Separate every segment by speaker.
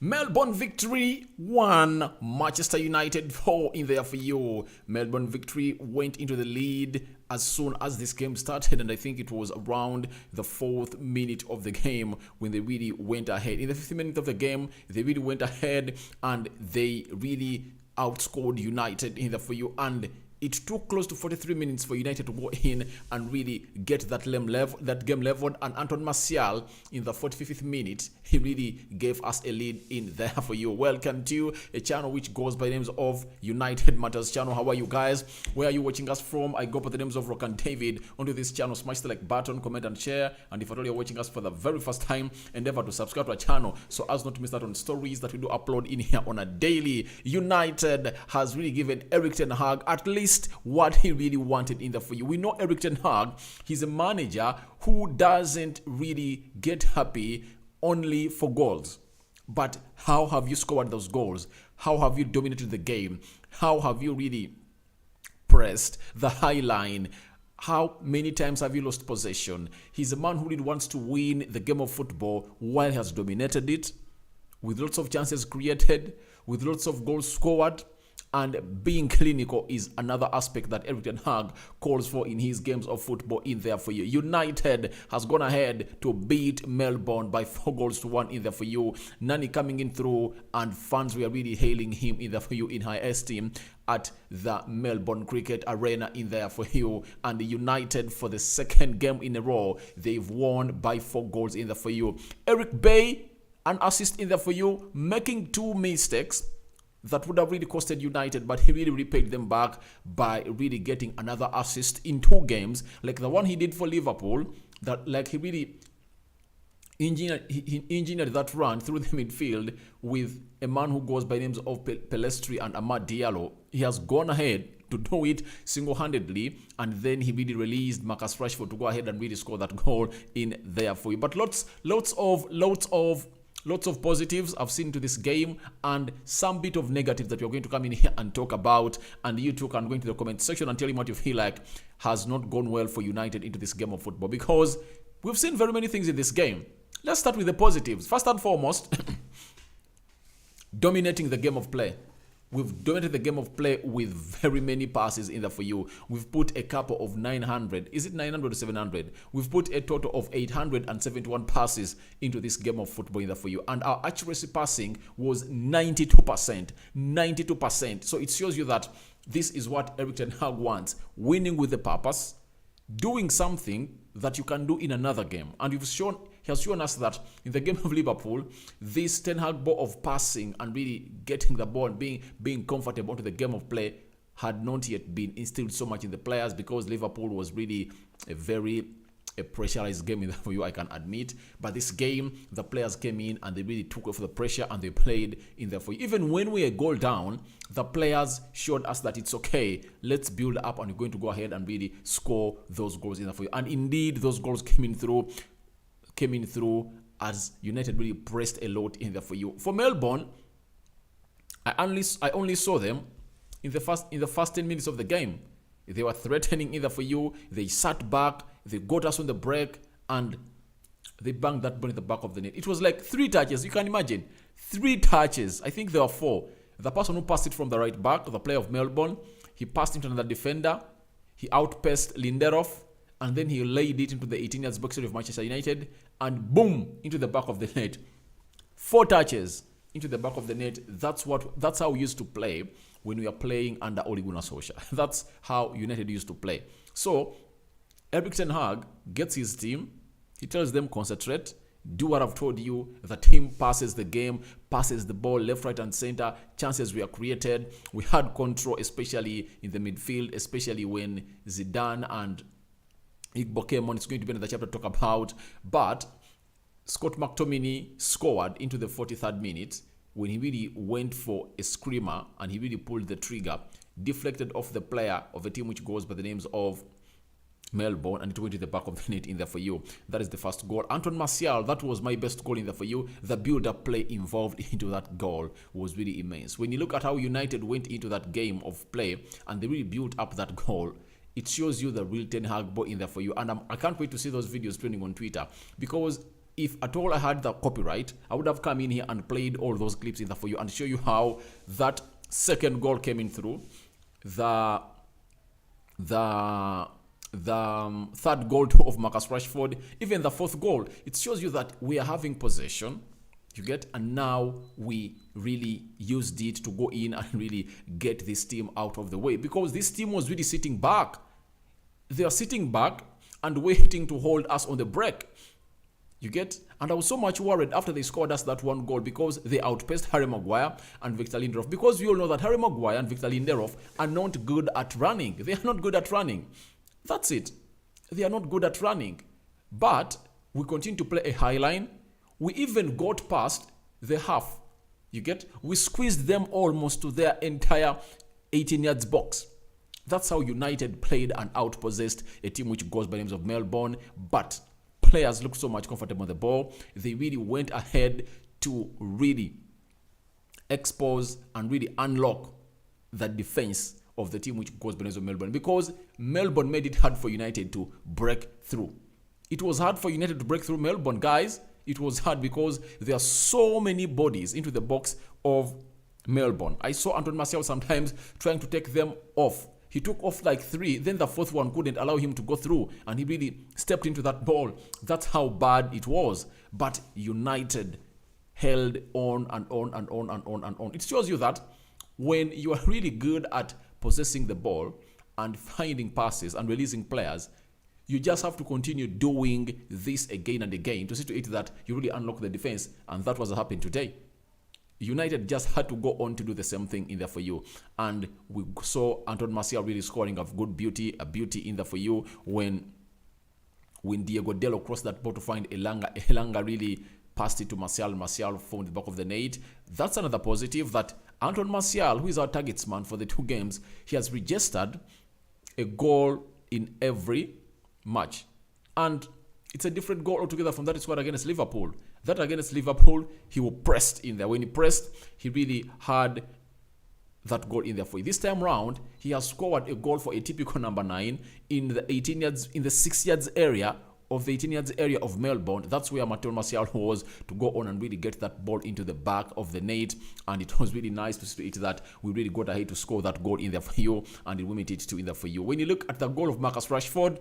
Speaker 1: Melbourne victory 1, Manchester United 4 in there for you. Melbourne victory went into the lead as soon as this game started, and I think it was around the 4th minute of the game when they really went ahead. In the 50th minute of the game, they really went ahead and they really outscored United in there for you, and it took close to 43 minutes for United to go in and really get that game leveled. And Anton Martial in the 45th minute, he really gave us a lead in there for you. Welcome to a channel which goes by the names of United Matters channel. How are you guys? Where are you watching us from? I go by the names of Rock and David. Onto this channel, smash the like button, comment and share. And if at all you're watching us for the very first time, endeavor to subscribe to our channel so as not to miss out on stories that we do upload in here on a daily. United has really given Erik ten Hag at least what he really wanted in there for you. We know Erik ten Hag, he's a manager who doesn't really get happy only for goals. But how have you scored those goals? How have you dominated the game? How have you really pressed the high line? How many times have you lost possession? He's a man who really wants to win the game of football while he has dominated it, with lots of chances created, with lots of goals scored. And being clinical is another aspect that Erik ten Hag calls for in his games of football in there for you. United has gone ahead to beat Melbourne by 4-1 in there for you. Nani coming in through, and fans were really hailing him in there for you in high esteem at the Melbourne Cricket Arena in there for you. And United, for the second game in a row, they've won by 4 goals in there for you. Eric Bay, an assist in there for you, making 2 mistakes that would have really costed United, but he really repaid them back by really getting another assist in 2 games, like the one he did for Liverpool. That like he really engineered that run through the midfield with a man who goes by names of Pelestri and Amad Diallo. He has gone ahead to do it single-handedly, and then he really released Marcus Rashford to go ahead and really score that goal in there for you. But lots of positives I've seen to this game, and some bit of negatives that we're going to come in here and talk about. And you too can go into the comment section and tell me what you feel like has not gone well for United into this game of football, because we've seen very many things in this game. Let's start with the positives. First and foremost, dominating the game of play. We've dominated the game of play with very many passes in there for you. We've put a couple of 900. Is it 900 or 700? We've put a total of 871 passes into this game of football in there for you. And our accuracy passing was 92%. 92%. So it shows you that this is what Erik ten Hag wants. Winning with a purpose. Doing something that you can do in another game. And he has shown us that in the game of Liverpool, this Ten Hag ball of passing and really getting the ball and being comfortable into the game of play had not yet been instilled so much in the players, because Liverpool was really a pressurized game in for you, I can admit. But this game, the players came in and they really took off the pressure and they played in there for you. Even when we were goal down, the players showed us that it's okay. Let's build up, and we're going to go ahead and really score those goals in there for you. And indeed, those goals came in through as United really pressed a lot in there for you. For Melbourne, I only saw them in the first 10 minutes of the game. They were threatening either for you. They sat back, they got us on the break, and they banged that ball in the back of the net. It was like 3 touches. You can imagine 3 touches. I think there were 4. The person who passed it from the right back, the player of Melbourne, he passed it to another defender. He outpaced Lindelof, and then he laid it into the 18 yards box area of Manchester United, and boom, into the back of the net. 4 touches into the back of the net. That's how we used to play when we are playing under Ole Gunnar Solskjaer. That's how United used to play. So Erik ten Hag gets his team. He tells them, concentrate, do what I've told you. The team passes the game, passes the ball left, right, and center. Chances were created. We had control, especially in the midfield, especially when Zidane and Igbo came on. It's going to be another chapter to talk about. But Scott McTominay scored into the 43rd minute when he really went for a screamer and he really pulled the trigger, deflected off the player of a team which goes by the names of Melbourne, and it went to the back of the net in there for you. That is the first goal. Anton Martial, that was my best goal in there for you. The build-up play involved into that goal was really immense. When you look at how United went into that game of play and they really built up that goal, it shows you the real Ten Hag ball in there for you. And I can't wait to see those videos trending on Twitter, because if at all I had the copyright, I would have come in here and played all those clips in there for you and show you how that second goal came in through. The third goal of Marcus Rashford, even the fourth goal, it shows you that we are having possession, you get, and now we really used it to go in and really get this team out of the way, because this team was really sitting back. They are sitting back and waiting to hold us on the break. You get? And I was so much worried after they scored us that one goal, because they outpaced Harry Maguire and Victor Lindelof. Because we all know that Harry Maguire and Victor Lindelof are not good at running. They are not good at running. That's it. They are not good at running. But we continue to play a high line. We even got past the half. You get? We squeezed them almost to their entire 18 yards box. That's how United played and outpossessed a team which goes by the names of Melbourne. But players look so much comfortable on the ball. They really went ahead to really expose and really unlock the defense of the team which goes by the names of Melbourne, because Melbourne made it hard for United to break through. It was hard for United to break through Melbourne, guys. It was hard because there are so many bodies into the box of Melbourne. I saw Anton Martial sometimes trying to take them off. He took off like 3, then the fourth one couldn't allow him to go through, and he really stepped into that ball. That's how bad it was. But United held on and on and on and on and on. It shows you that when you are really good at possessing the ball and finding passes and releasing players, you just have to continue doing this again and again to see to it that you really unlock the defense, and that was what happened today. United just had to go on to do the same thing in there for you. And we saw Anton Martial really scoring a beauty in there for you when Diego Dello crossed that ball to find Elanga. Elanga really passed it to Martial. Martial found the back of the net. That's another positive, that Anton Martial, who is our targets man for the 2 games, he has registered a goal in every match. And it's a different goal altogether from that he scored against Liverpool. That against Liverpool, he was pressed in there. When he pressed, he really had that goal in there for you. This time round, he has scored a goal for a typical number 9 in the 18 yards, in the 6 yards area of the 18 yards area of Melbourne. That's where Anton Martial was to go on and really get that ball into the back of the net. And it was really nice to see that we really got ahead to score that goal in there for you, and it limited to in there for you. When you look at the goal of Marcus Rashford,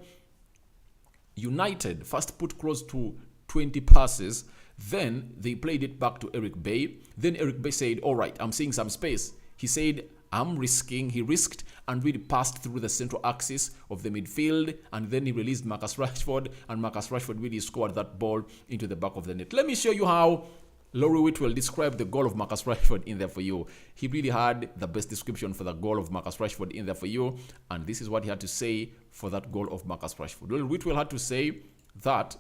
Speaker 1: United first put close to 20 passes. Then they played it back to Eric Bay. Then Eric Bay said, all right, I'm seeing some space. He said, I'm risking. He risked and really passed through the central axis of the midfield. And then he released Marcus Rashford. And Marcus Rashford really scored that ball into the back of the net. Let me show you how Laurie Whitwell described the goal of Marcus Rashford in there for you. He really had the best description for the goal of Marcus Rashford in there for you. And this is what he had to say for that goal of Marcus Rashford. Laurie Whitwell had to say that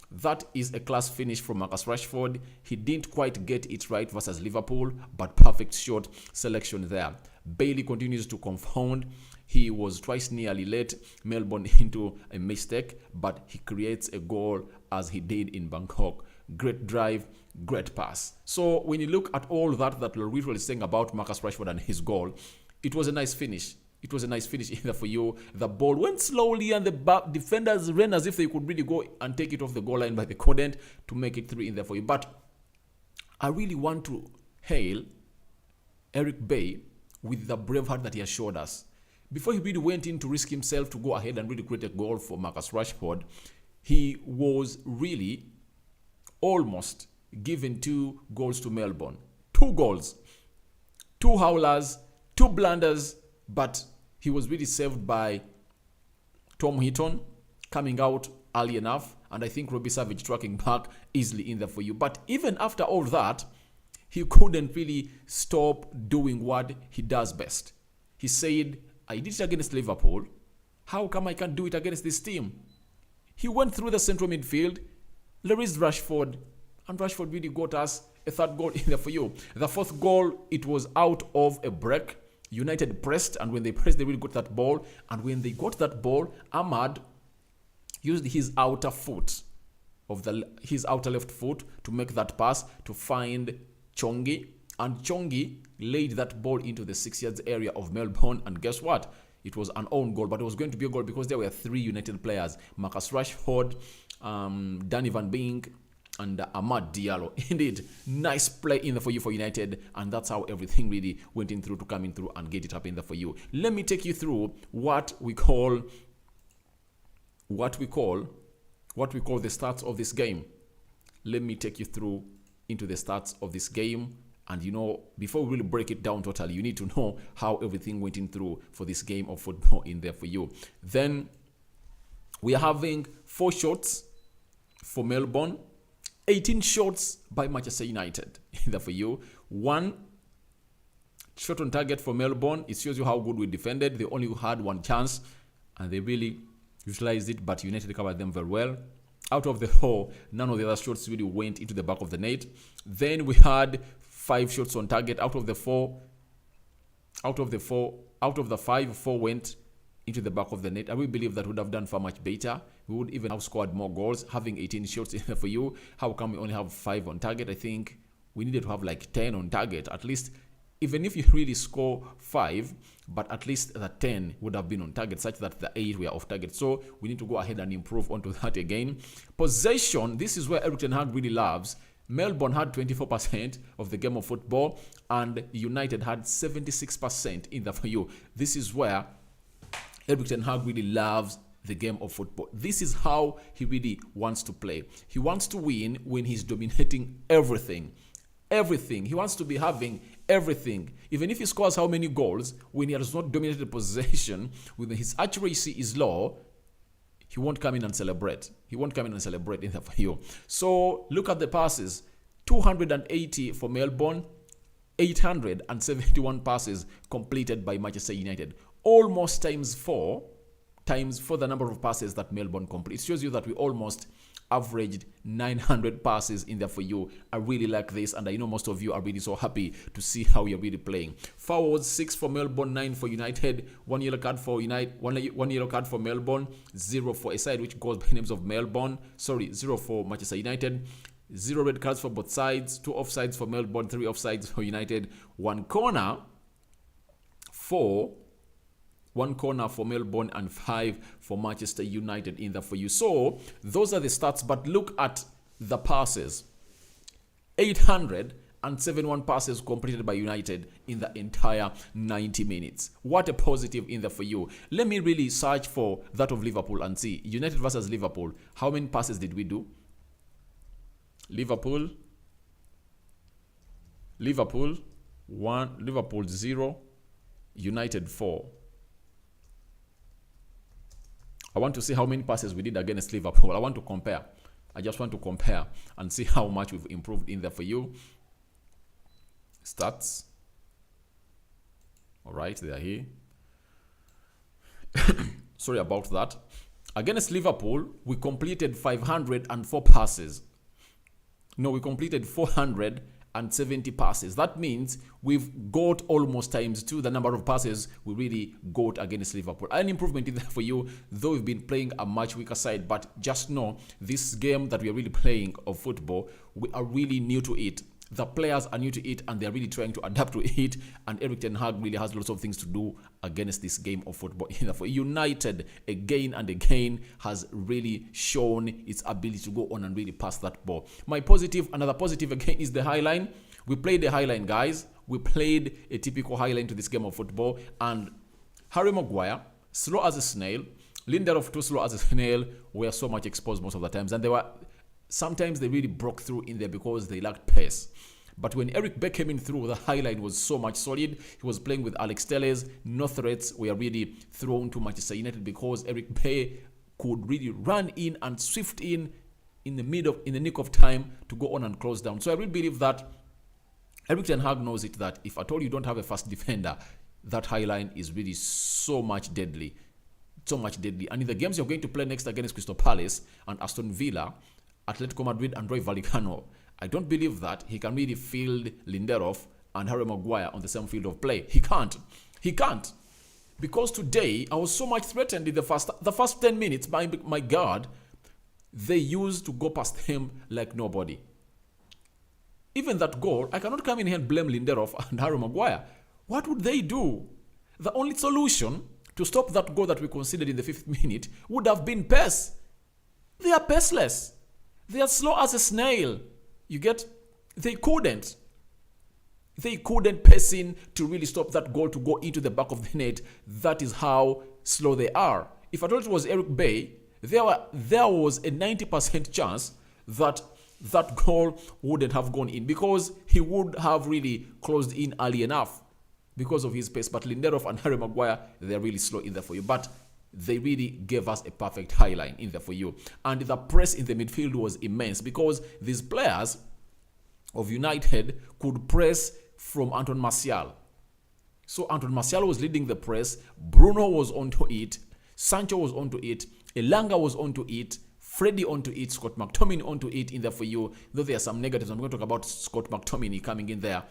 Speaker 1: that is a class finish from Marcus Rashford. He didn't quite get it right versus Liverpool, but perfect shot selection there. Bailey continues to confound. He was twice nearly let Melbourne into a mistake, but he creates a goal as he did in Bangkok. Great drive, great pass. So when you look at all that Laurie Whitwell is saying about Marcus Rashford and his goal, it was a nice finish. It was a nice finish either for you. The ball went slowly and the defenders ran as if they could really go and take it off the goal line, but they couldn't to make it through in there for you. But I really want to hail Eric Bay with the brave heart that he has showed us. Before he really went in to risk himself to go ahead and really create a goal for Marcus Rashford, he was really almost given 2 goals to Melbourne. 2 goals. 2 howlers, 2 blunders, but he was really saved by Tom Heaton coming out early enough, and I think Robbie Savage tracking back easily in there for you. But even after all that, he couldn't really stop doing what he does best. He said, I did it against Liverpool. How come I can't do it against this team? He went through the central midfield, released Rashford, and Rashford really got us a 3rd goal in there for you. The 4th goal, it was out of a break. United pressed, and when they pressed, they really got that ball. And when they got that ball, Ahmad used his outer foot his outer left foot to make that pass to find Chongi, and Chongi laid that ball into the 6 yards area of Melbourne. And guess what? It was an own goal, but it was going to be a goal because there were 3 United players: Marcus Rashford, Danny Van Beek, and Amad Diallo. Indeed, nice play in there for you for United, and that's how everything really went in through to come in through and get it up in there for you. Let me take you through what we call the stats of this game. Let me take you through into the stats of this game. And you know, before we really break it down totally, you need to know how everything went in through for this game of football in there for you. Then we are having 4 shots for Melbourne, 18 shots by Manchester United in there for you. 1 shot on target for Melbourne. It shows you how good we defended. They only had 1 chance and they really utilized it, but United covered them very well. Out of the 4, none of the other shots really went into the back of the net. Then we had 5 shots on target. Out of the 5, 4 went into the back of the net. I really believe that would have done far much better. We would even have scored more goals, having 18 shots in there for you. How come we only have 5 on target? I think we needed to have like 10 on target at least. Even if you really score 5, but at least the 10 would have been on target, such that the 8 were off target. So we need to go ahead and improve onto that again. Possession, this is where Erik ten Hag really loves. Melbourne had 24% of the game of football, and United had 76% in the for you. This is where Erik ten Hag really loves the game of football. This is how he really wants to play. He wants to win when he's dominating everything. Everything. He wants to be having everything. Even if he scores how many goals, when he has not dominated possession, when his accuracy is low, he won't come in and celebrate. He won't come in and celebrate in the for you. So look at the passes. 280 for Melbourne, 871 passes completed by Manchester United. Almost times 4 the number of passes that Melbourne completed. It shows you that we almost averaged 900 passes in there for you. I really like this, and I know most of you are really so happy to see how you're really playing. Forwards, 6 for Melbourne, 9 for United. 1 yellow card for United, one yellow card for Melbourne, 0 for a side which goes by names of Melbourne. 0 for Manchester United. 0 red cards for both sides. 2 offsides for Melbourne, 3 offsides for United. 1 corner for Melbourne and 5 for Manchester United in there for you. So those are the stats, but look at the passes. 871 passes completed by United in the entire 90 minutes. What a positive in there for you. Let me really search for that of Liverpool and see. United versus Liverpool. How many passes did we do? Liverpool 1, Liverpool 0, United 4. I want to see how many passes we did against Liverpool. I want to compare. I just want to compare and see how much we've improved in there for you. Stats. All right, they are here. Sorry about that. Against Liverpool, we completed 504 passes. No, we completed 470 passes. That means we've got almost times 2 the number of passes we really got against Liverpool. An improvement in there for you, though we've been playing a much weaker side. But just know, this game that we are really playing of football, we are really new to it. The players are new to it, and they're really trying to adapt to it. And Erik ten Hag really has lots of things to do against this game of football. For United, again and again, has really shown its ability to go on and really pass that ball. Another positive again is the high line. We played the high line, guys. We played a typical high line to this game of football. And Harry Maguire, slow as a snail. Lindelof, too slow as a snail, were so much exposed most of the times. And sometimes they really broke through in there because they lacked pace. But when Eric Beck came in through, the highline was so much solid. He was playing with Alex Telles. No threats were really thrown to Manchester United because Eric Beck could really run in and swift in the nick of time to go on and close down. So I really believe that Erik ten Hag knows it, that if at all you don't have a fast defender, that highline is really so much deadly. So much deadly. And in the games you're going to play next against Crystal Palace and Aston Villa, Atletico Madrid and Rayo Vallecano, I don't believe that he can really field Lindelof and Harry Maguire on the same field of play. He can't. Because today, I was so much threatened in the first 10 minutes. My God, they used to go past him like nobody. Even that goal, I cannot come in here and blame Lindelof and Harry Maguire. What would they do? The only solution to stop that goal that we conceded in the 5th minute would have been pace. They are paceless. They are slow as a snail. You get? They couldn't. They couldn't pass in to really stop that goal to go into the back of the net. That is how slow they are. If I told it was Eric Bay, there was a 90% chance that that goal wouldn't have gone in because he would have really closed in early enough because of his pace. But Lindelof and Harry Maguire, they're really slow in there for you. But they really gave us a perfect high line in there for you. And the press in the midfield was immense because these players of United could press from Anton Martial. So Anton Martial was leading the press. Bruno was onto it. Sancho was onto it. Elanga was onto it. Freddie onto it. Scott McTominay onto it in there for you. Though there are some negatives. I'm going to talk about Scott McTominay coming in there.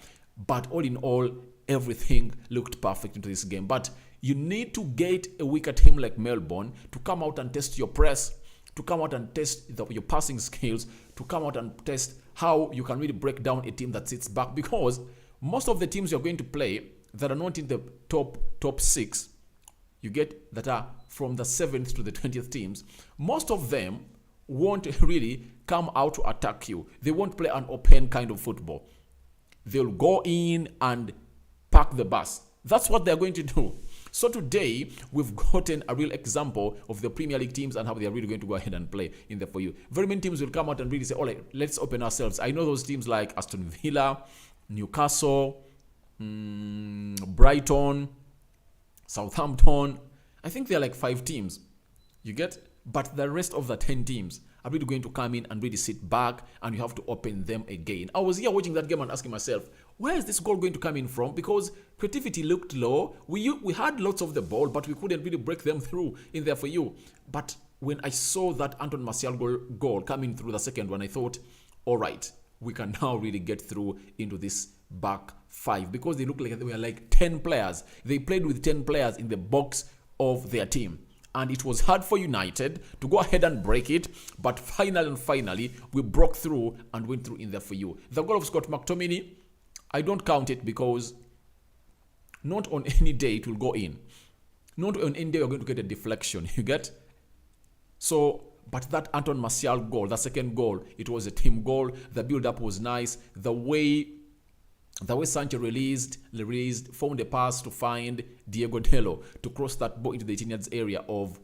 Speaker 1: But all in all, everything looked perfect into this game. But you need to get a weaker team like Melbourne to come out and test your press, to come out and test your passing skills, to come out and test how you can really break down a team that sits back. Because most of the teams you're going to play that are not in the top 6, you get that are from the 7th to the 20th teams, most of them won't really come out to attack you. They won't play an open kind of football. They'll go in and park the bus. That's what they're going to do. So today, we've gotten a real example of the Premier League teams and how they are really going to go ahead and play in there for you. Very many teams will come out and really say, all right, let's open ourselves. I know those teams like Aston Villa, Newcastle, Brighton, Southampton. I think they're like 5 teams. You get? But the rest of the 10 teams are really going to come in and really sit back, and you have to open them again. I was here watching that game and asking myself, where is this goal going to come in from? Because creativity looked low. We had lots of the ball, but we couldn't really break them through in there for you. But when I saw that Anton Martial goal coming through the second one, I thought, all right, we can now really get through into this back 5, because they look like they were like 10 players. They played with 10 players in the box of their team. And it was hard for United to go ahead and break it. But finally, we broke through and went through in there for you. The goal of Scott McTominay, I don't count it because not on any day it will go in. Not on any day you're going to get a deflection. You get? So, but that Anton Martial goal, the second goal, it was a team goal. The build-up was nice. The way Sancho released, found a pass to find Diego Dello to cross that ball into the 18 yards area of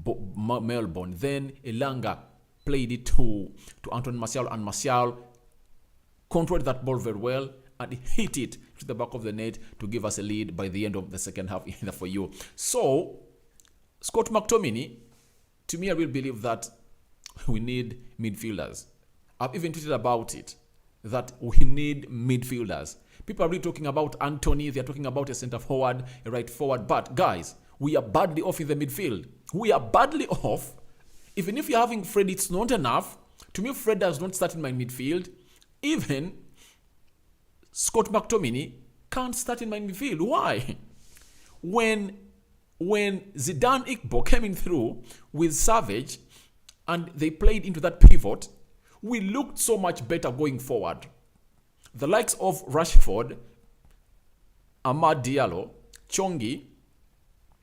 Speaker 1: Melbourne. Then Elanga played it to Anton Martial, and Martial controlled that ball very well and hit it to the back of the net to give us a lead by the end of the second half for you. So, Scott McTominay, to me, I really believe that we need midfielders. I've even tweeted about it, that we need midfielders. People are really talking about Anthony. They're talking about a centre forward, a right forward. But guys, we are badly off in the midfield. We are badly off. Even if you're having Fred, it's not enough. To me, Fred does not start in my midfield. Even Scott McTominay can't start in my midfield. Why? When Zidane Iqbo came in through with Savage and they played into that pivot, we looked so much better going forward. The likes of Rashford, Amad Diallo, Chongi,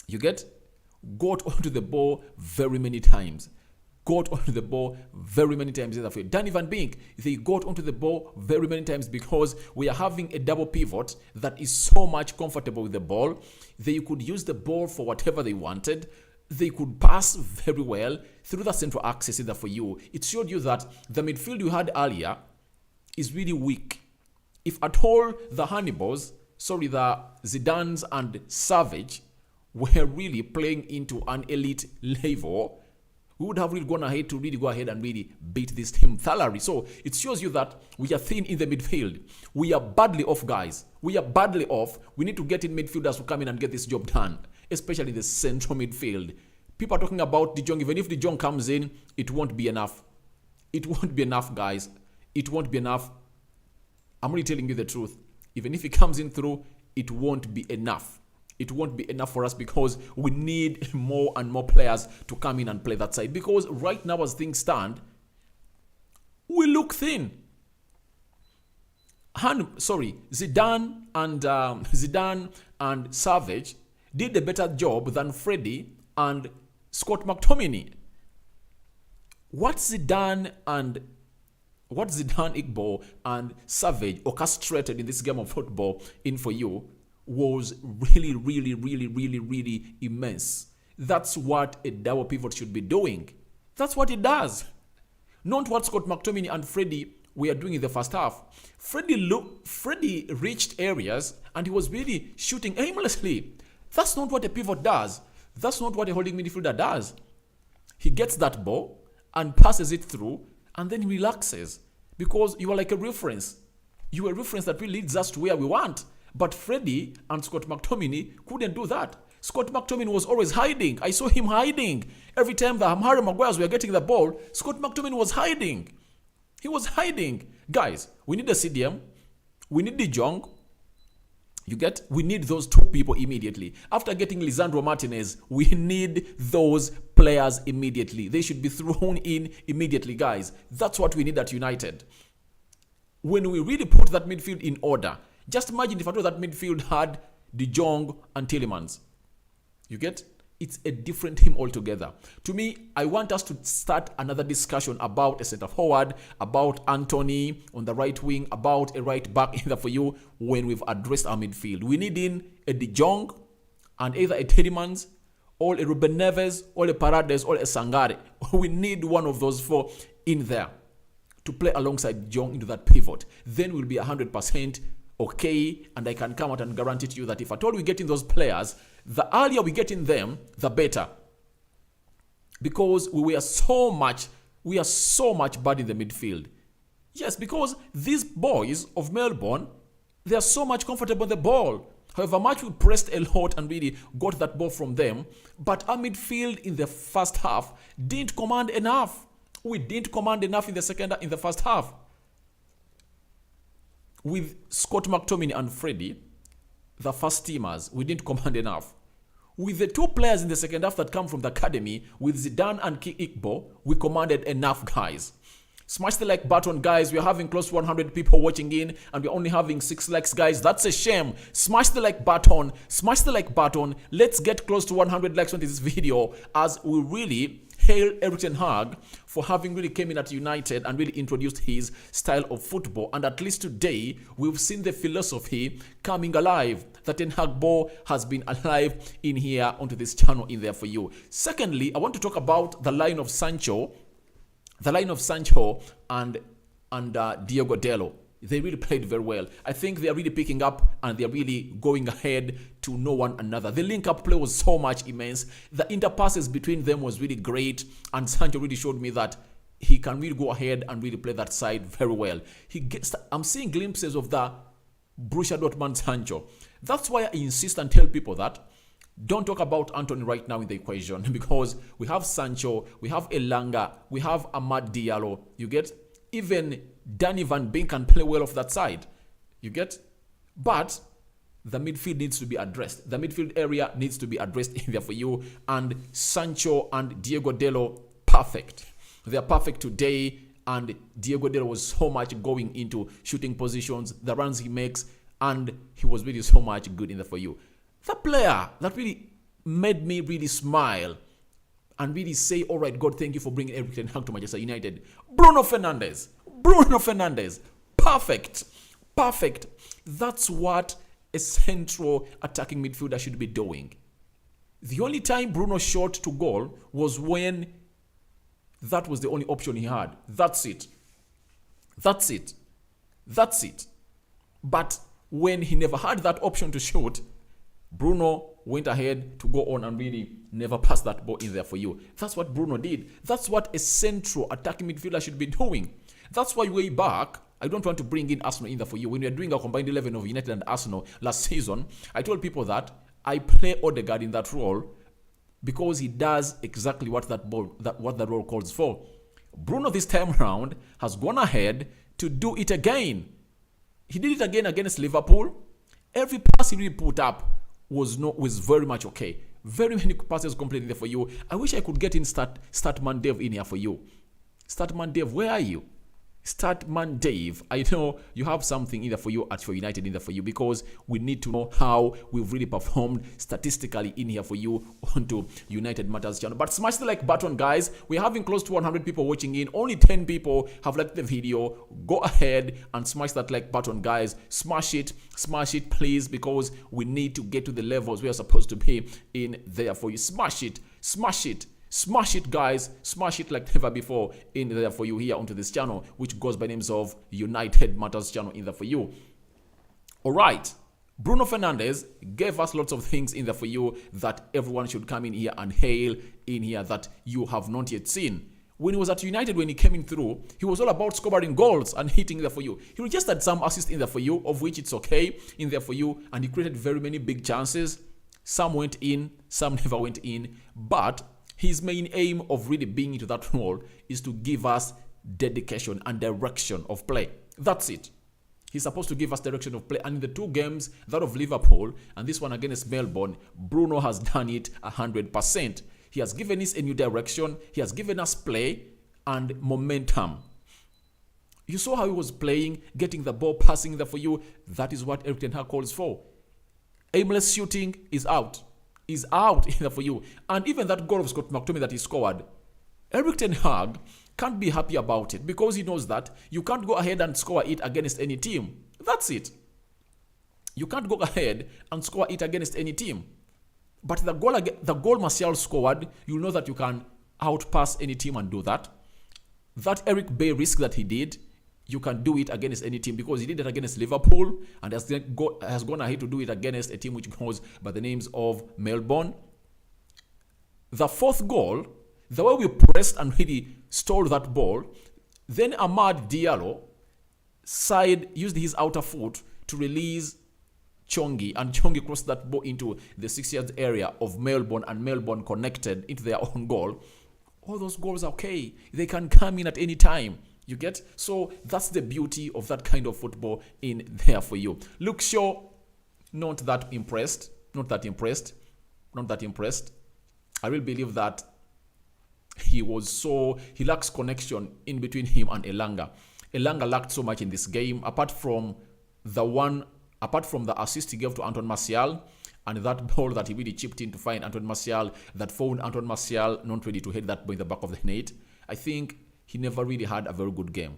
Speaker 1: you get, got onto the ball very many times. Danny Van Beek, they got onto the ball very many times because we are having a double pivot that is so much comfortable with the ball. They could use the ball for whatever they wanted. They could pass very well through the central axis either for you. It showed you that the midfield you had earlier is really weak. If at all the the Zidanes and Savage were really playing into an elite level, we would have really gone ahead to really go ahead and really beat this team thoroughly. So it shows you that we are thin in the midfield. We are badly off, guys. We are badly off. We need to get in midfielders to come in and get this job done, especially the central midfield. People are talking about De Jong. Even if De Jong comes in, it won't be enough. It won't be enough, guys. It won't be enough. I'm really telling you the truth. Even if he comes in through, it won't be enough. It won't be enough for us because we need more and more players to come in and play that side. Because right now, as things stand, we look thin. Zidane and Savage did a better job than Freddie and Scott McTominay. what Zidane, Igbo, and Savage orchestrated in this game of football in for you was really, really, really, really, really immense. That's what a double pivot should be doing. That's what it does. Not what Scott McTominay and Freddie were doing in the first half. Freddie reached areas and he was really shooting aimlessly. That's not what a pivot does. That's not what a holding midfielder does. He gets that ball and passes it through and then he relaxes because you are like a reference. You are a reference that really leads us to where we want. But Freddie and Scott McTominay couldn't do that. Scott McTominay was always hiding. I saw him hiding. Every time the Harry Maguires were getting the ball, Scott McTominay was hiding. He was hiding. Guys, we need a CDM. We need De Jong. We need those two people immediately. After getting Lisandro Martinez, we need those players immediately. They should be thrown in immediately, guys. That's what we need at United. When we really put that midfield in order, just imagine if I thought that midfield had De Jong and Tielemans. It's a different team altogether. To me, I want us to start another discussion about a centre forward, about Anthony on the right wing, about a right back in there for you when we've addressed our midfield. We need in a De Jong and either a Tielemans or a Ruben Neves or a Paredes or a Sangare. We need one of those four in there to play alongside De Jong into that pivot. Then we'll be 100% okay, and I can come out and guarantee to you that if at all we get in those players, the earlier we get in them, the better. Because we are so much bad in the midfield. Yes, because these boys of Melbourne, they are so much comfortable with the ball. However much we pressed a lot and really got that ball from them, but our midfield in the first half didn't command enough. We didn't command enough in the first half. With Scott McTominay and Freddie, the first teamers, we didn't command enough. With the two players in the second half that come from the academy, with Zidane and Igbo, we commanded enough, guys. Smash the like button, guys. We're having close to 100 people watching in, and we're only having 6 likes, guys. That's a shame. Smash the like button. Smash the like button. Let's get close to 100 likes on this video as we really hail Erik ten Hag for having really came in at United and really introduced his style of football. And at least today, we've seen the philosophy coming alive. The Ten Hag ball has been alive in here onto this channel in there for you. Secondly, I want to talk about the line of Sancho. The line of Sancho and Diogo Dalot. They really played very well. I think they are really picking up and they are really going ahead to know one another. The link-up play was so much immense. The interpasses between them was really great. And Sancho really showed me that he can really go ahead and really play that side very well. I'm seeing glimpses of the Borussia Dortmund Sancho. That's why I insist and tell people that don't talk about Anthony right now in the equation because we have Sancho, we have Elanga, we have Amad Diallo. Even Danny Van Beek can play well off that side. But the midfield needs to be addressed. The midfield area needs to be addressed in there for you. And Sancho and Diogo Dalot, perfect. They are perfect today. And Diogo Dalot was so much going into shooting positions, the runs he makes, and he was really so much good in there for you. The player that really made me really smile and really say, all right, God, thank you for bringing Erik ten Hag to Manchester United. Bruno Fernandes. Perfect. That's what a central attacking midfielder should be doing. The only time Bruno shot to goal was when that was the only option he had. That's it. But when he never had that option to shoot, Bruno went ahead to go on and really never pass that ball in there for you. That's what Bruno did. That's what a central attacking midfielder should be doing. That's why way back, I don't want to bring in Arsenal in there for you. When we were doing a combined 11 of United and Arsenal last season, I told people that I play Odegaard in that role because he does exactly what that role calls for. Bruno this time around has gone ahead to do it again. He did it again against Liverpool. Every pass he really put up was very much okay. Very many passes completed there for you. I wish I could get in Statman Dev in here for you. Statman Dev, where are you? Start man Dave. I know you have something either for you at for United in there for you, because we need to know how we've really performed statistically in here for you onto United Matters channel. But smash the like button, guys. We're having close to 100 people watching in. Only 10 people have liked the video. Go ahead and smash that like button, guys. Smash it, please, because we need to get to the levels we are supposed to be in there for you. Smash it, guys. Smash it like never before in there for you here onto this channel, which goes by names of United Matters channel in there for you. All right. Bruno Fernandes gave us lots of things in there for you that everyone should come in here and hail in here that you have not yet seen. When he was at United, when he came in through, he was all about scoring goals and hitting there for you. He registered some assists in there for you, of which it's okay in there for you, and he created very many big chances. Some went in, some never went in, but his main aim of really being into that role is to give us dedication and direction of play. That's it. He's supposed to give us direction of play. And in the two games, that of Liverpool and this one against Melbourne, Bruno has done it 100%. He has given us a new direction. He has given us play and momentum. You saw how he was playing, getting the ball, passing there for you. That is what Erik ten Hag calls for. Aimless shooting is out. Is out here for you. And even that goal of Scott McTominay that he scored, Erik ten Hag can't be happy about it, because he knows that you can't go ahead and score it against any team. That's it. You can't go ahead and score it against any team. But the goal Martial scored, you know that you can outpass any team and do that. That Eric Bay risk that he did, you can do it against any team, because he did it against Liverpool and has gone ahead to do it against a team which goes by the names of Melbourne. The fourth goal, the way we pressed and really stole that ball, then Amad Diallo used his outer foot to release Chongi, and Chongi crossed that ball into the 6-yard area of Melbourne, and Melbourne connected into their own goal. All those goals are okay. They can come in at any time. You get? So that's the beauty of that kind of football in there for you. Luke Shaw, not that impressed. I really believe that he lacks connection in between him and Elanga. Elanga lacked so much in this game, apart from the assist he gave to Antoine Martial, and that ball that he really chipped in to find Antoine Martial, that found Antoine Martial not ready to hit that ball in the back of the net. I think he never really had a very good game.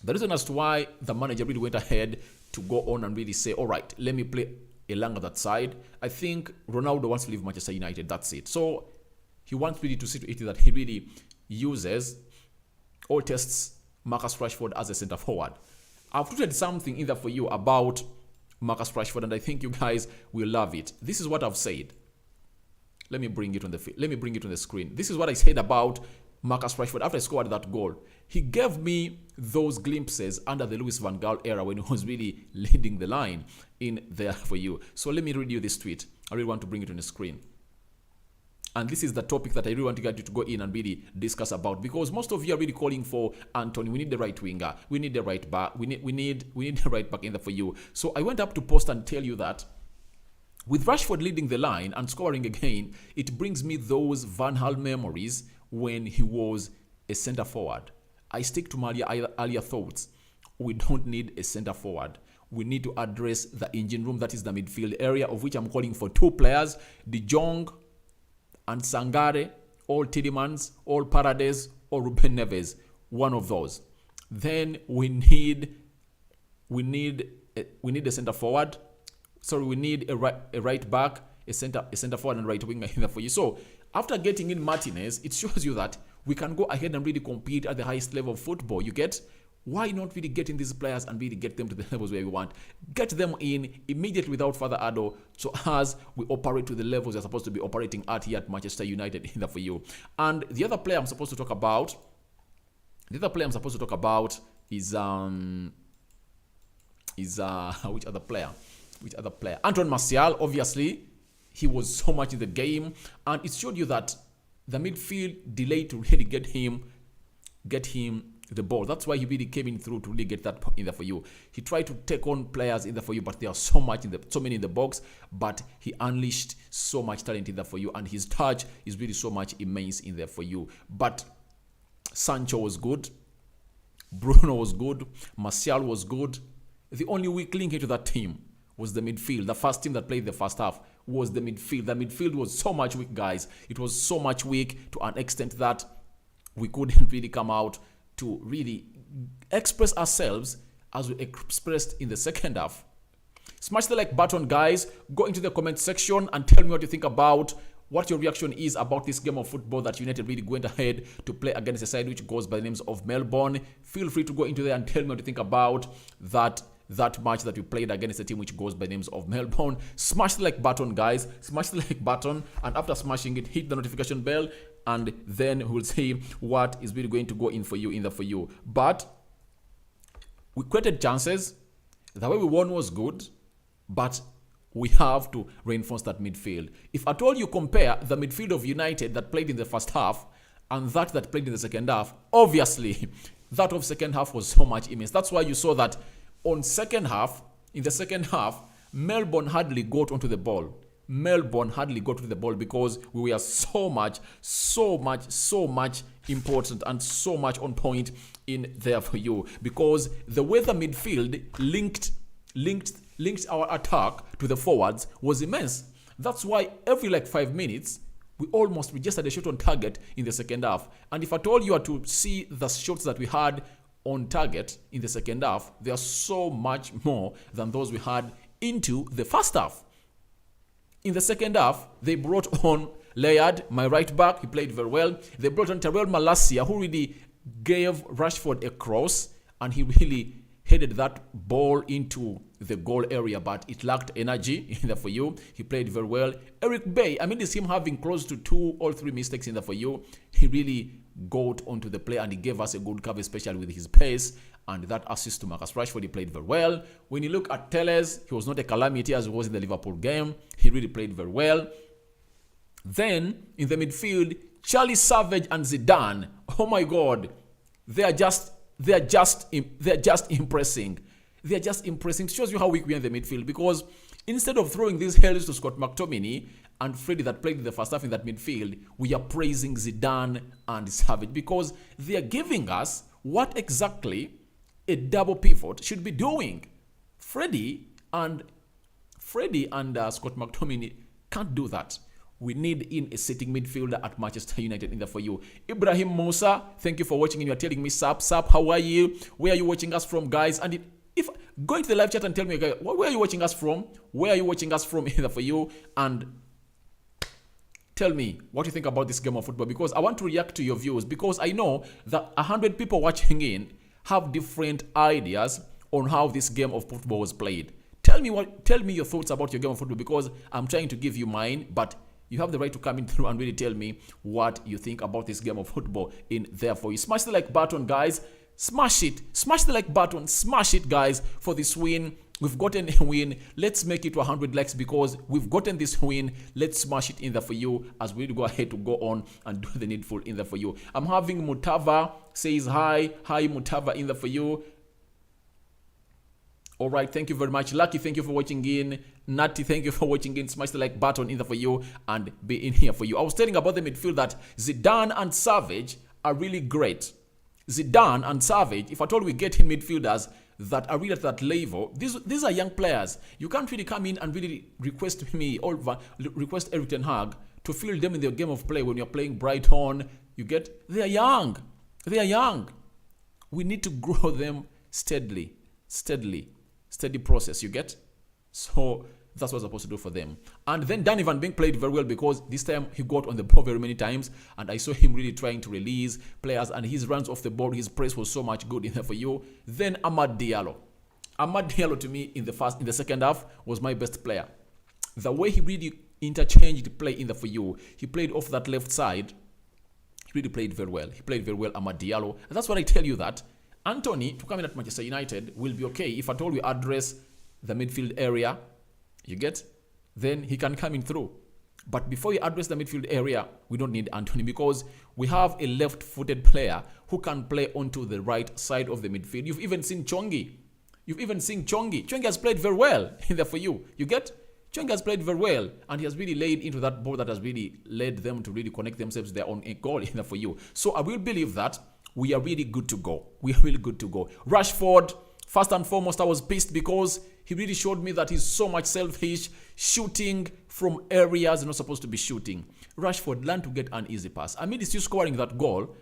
Speaker 1: The reason as to why the manager really went ahead to go on and really say, all right, let me play Elanga that side. I think Ronaldo wants to leave Manchester United. That's it. So he wants really to see to it that he really uses or tests Marcus Rashford as a centre forward. I've tweeted something in there for you about Marcus Rashford, and I think you guys will love it. This is what I've said. Let me bring it on the screen. This is what I said about Marcus Rashford after he scored that goal. He gave me those glimpses under the Louis van Gaal era when he was really leading the line in there for you. So let me read you this tweet. I really want to bring it on the screen. And this is the topic that I really want to get you to go in and really discuss about, because most of you are really calling for Anthony. We need the right winger. We need the right back. We need the right back in there for you. So I went up to post and tell you that with Rashford leading the line and scoring again, it brings me those Van Gaal memories when he was a centre forward. I stick to my earlier thoughts. We don't need a centre forward. We need to address the engine room, that is the midfield area, of which I'm calling for 2 players, De Jong and Sangare, or Tielemans, or Paredes, or Ruben Neves. One of those. Then we need a centre forward. Sorry, we need a right back, a centre forward, and right winger here for you. So after getting in Martinez, it shows you that we can go ahead and really compete at the highest level of football. You get? Why not really get in these players and really get them to the levels where we want? Get them in immediately without further ado, so as we operate to the levels they're supposed to be operating at here at Manchester United in there for you. And the other player I'm supposed to talk about, is which other player? Antoine Martial. Obviously, he was so much in the game, and it showed you that the midfield delayed to really get him the ball. That's why he really came in through to really get that in there for you. He tried to take on players in there for you, but there are so many in the box, but he unleashed so much talent in there for you, and his touch is really so much immense in there for you. But Sancho was good. Bruno was good. Martial was good. The only weak link into that team was the midfield. The first team that played the first half was the midfield. The midfield was so much weak, guys. It was so much weak to an extent that we couldn't really come out to really express ourselves as we expressed in the second half. Smash the like button, guys. Go into the comment section and tell me what you think about, what your reaction is about this game of football that United really went ahead to play against a side which goes by the names of Melbourne. Feel free to go into there and tell me what you think about that match that we played against a team which goes by the names of Melbourne. Smash the like button, guys. Smash the like button, and after smashing it, hit the notification bell, and then we'll see what is really going to go in for you, in there for you. But we created chances. The way we won was good, but we have to reinforce that midfield. If at all you compare the midfield of United that played in the first half and that played in the second half, obviously that of second half was so much immense. That's why you saw that in the second half, Melbourne hardly got onto the ball. Because we were so much important and so much on point in there for you. Because the way the midfield linked our attack to the forwards was immense. That's why every like 5 minutes, we just had a shot on target in the second half. And if at all you are to see the shots that we had on target in the second half, they are so much more than those we had into the first half. In the second half, they brought on Layard, my right back. He played very well. They brought on Terrell Malacia, who really gave Rashford a cross, and he really headed that ball into the goal area, but it lacked energy in there for you. He played very well. Eric Bay, I mean, it's him having close to 2 or 3 mistakes in there for you. He really got onto the play and he gave us a good cover, especially with his pace and that assist to Marcus Rashford. He played very well. When you look at Telles, he was not a calamity as he was in the Liverpool game. He really played very well. Then in the midfield, Charlie Savage and Zidane. Oh my God, they are just impressing. They are just impressing. It shows you how weak we are in the midfield, because instead of throwing these hails to Scott McTominay and Freddie that played in the first half in that midfield, we are praising Zidane and Savage because they are giving us what exactly a double pivot should be doing. Freddie and Scott McTominay can't do that. We need in a sitting midfielder at Manchester United in there for you. Ibrahim Musa, thank you for watching and you are telling me, Sap, how are you? Where are you watching us from, guys? And if go into the live chat and tell me, guys, where are you watching us from? Where are you watching us from in there for you? And tell me what you think about this game of football, because I want to react to your views, because I know that 100 people watching in have different ideas on how this game of football was played. Tell me your thoughts about your game of football, because I'm trying to give you mine, but you have the right to come in through and really tell me what you think about this game of football in there for you. Smash the like button, guys. Smash it. Smash the like button. Smash it, guys, for this win. We've gotten a win. Let's make it to 100 likes because we've gotten this win. Let's smash it in there for you as we go ahead to go on and do the needful in there for you. I'm having Mutava says hi. Hi, Mutava in there for you. All right, thank you very much. Lucky, thank you for watching in. Natty, thank you for watching in. Smash the like button in there for you and be in here for you. I was telling about the midfield that Zidane and Savage are really great. Zidane and Savage, if at all we get in midfielders that are really at that level, these are young players. You can't really come in and really request me or request Eric Ten Hag to field them in their game of play when you're playing Brighton. They are young. They are young. We need to grow them steady process, you get? So that's what I'm supposed to do for them. And then Danny Van Beek played very well because this time he got on the ball very many times and I saw him really trying to release players and his runs off the ball, his press was so much good in there for you. Then Amad Diallo. Amad Diallo to me in the second half was my best player. The way he really interchanged play in there for you, he played off that left side, he really played very well. He played very well, Amad Diallo. And that's what I tell you that Anthony, to come in at Manchester United, will be okay if at all we address the midfield area, you get? Then he can come in through. But before we address the midfield area, we don't need Anthony because we have a left-footed player who can play onto the right side of the midfield. You've even seen Chongi. Chongi has played very well in there for you. You get? Chongi has played very well and he has really laid into that ball that has really led them to really connect themselves to their own goal in there for you. So I will believe that we are really good to go. We are really good to go. Rashford, first and foremost, I was pissed because he really showed me that he's so much selfish, shooting from areas you're not supposed to be shooting. Rashford, learn to get an easy pass. Amidst you scoring that goal,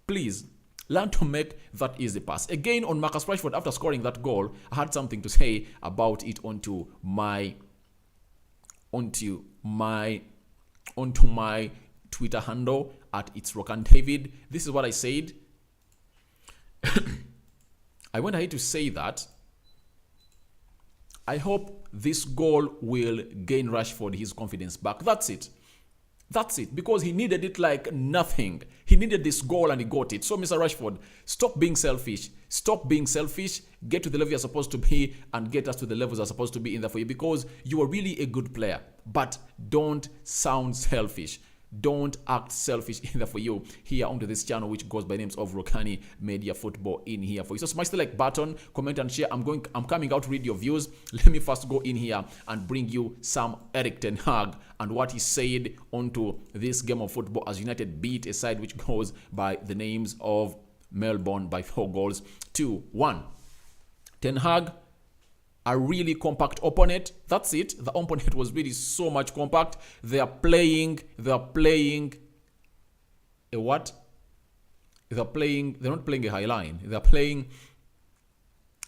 Speaker 1: please learn to make that easy pass. Again, on Marcus Rashford, after scoring that goal, I had something to say about it onto my Twitter handle at It's Rock and David. This is what I said. I went ahead to say that I hope this goal will gain Rashford his confidence back. That's it. That's it. Because he needed it like nothing. He needed this goal and he got it. So, Mr. Rashford, stop being selfish. Stop being selfish. Get to the level you're supposed to be and get us to the levels you're supposed to be in there for you, because you are really a good player. But don't sound selfish. Don't act selfish either for you here onto this channel, which goes by names of Rokani Media Football in here for you. So smash the like button, comment and share. I'm coming out to read your views. Let me first go in here and bring you some Erik ten Hag and what he said onto this game of football as United beat a side which goes by the names of Melbourne by 4-1. Ten Hag, a really compact opponent. That's it. The opponent was really so much compact. They're playing a what? They're not playing a high line.